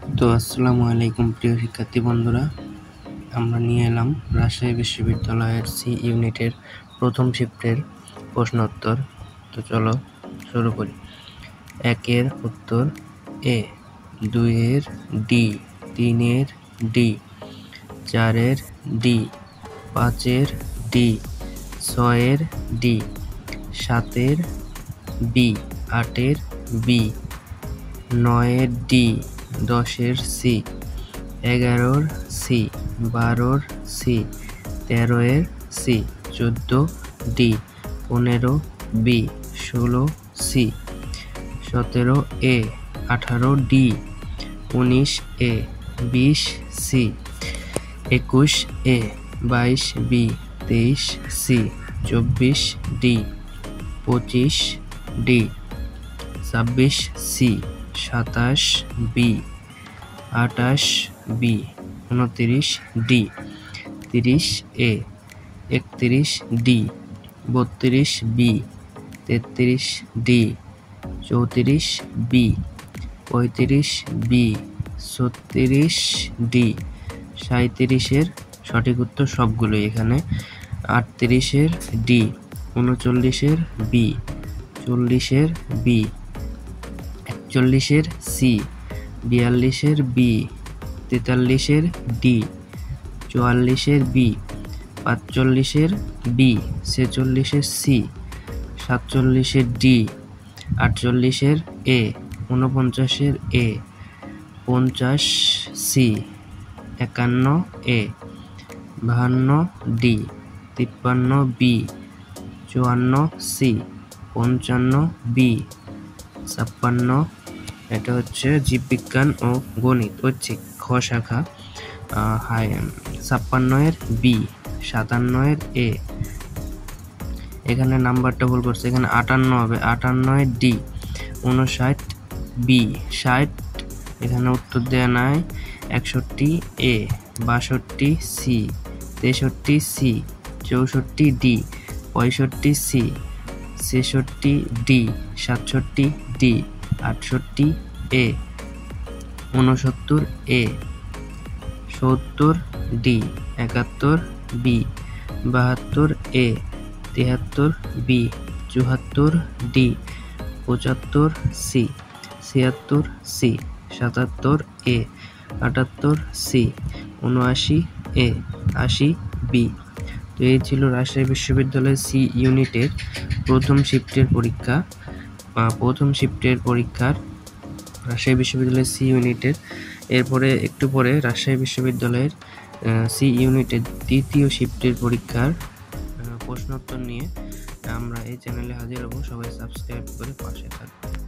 তো আসসালামু আলাইকুম প্রিয় শিক্ষার্থী বন্ধুরা, আমরা নিয়ে এলাম রাজশাহী বিশ্ববিদ্যালয়ের সি ইউনিটের প্রথম শিফটের প্রশ্নোত্তর। তো চলো শুরু করি। 1-এর উত্তর এ, 2-এর ডি, 3-এর ডি, 4-এর ডি, 5-এর ডি, 6-এর ডি, 7-এর বি, 8-এর বি, 9-এর ডি, 10-এর সি, 11-র সি, 12-র সি, 13-এর C, 14 D, 15 B, 16 C, 17 A, 18 D, 19 A, 20 C, 21 A, 22 B, 23 C, 24 D, 25 D, 26 C, 27 B, 28 B, 29 D, 30 A, 31 D, 32 B, 33 D, 34 B, 35 B, 36 D, 37-এর সঠিক উত্তর সবগুলোই এখানে, 38-এর ডি, 39-এর বি, 40-এর বি, 41-এর সি, 42-এর বি, 43-এর ডি, 44-এর বি, 45-এর বি, 46-এর সি, 47-এর ডি, 48-এর এ, 49-এর A, 50 C, 51 A, 52 D, 53 B, 54 C, 55 B, 56, এটা হচ্ছে জীববিজ্ঞান ও গণিত ঐচ্ছিক খ শাখা, 56-এর বি, 57-এর এ, এখানে নাম্বারটা ভুল করছে, এখানে 58 হবে, 58-এর ডি, 59 বি, 60, এখানে উত্তর দেওয়া নাই, 61 A, 62 C, 63 C, 64 D, 65 C, 66 D, 67 D, 68 A, 69 A, 70 D, 71 B, 72 A, 73 B, 74 D, 75 C, 76 C, 77 A, 78 C, 79 A, 80 B. তো এই ছিল রাজশাহী বিশ্ববিদ্যালয়ের সি ইউনিটের প্রথম শিফটের পরীক্ষার রাজশাহী বিশ্ববিদ্যালয়ের সি ইউনিটের। এরপরে একটু পরে রাজশাহী বিশ্ববিদ্যালয়ের সি ইউনিটের দ্বিতীয় শিফটের পরীক্ষার প্রশ্নোত্তর নিয়ে আমরা এই চ্যানেলে হাজির হব। সবাই সাবস্ক্রাইব করে পাশে থাকবেন।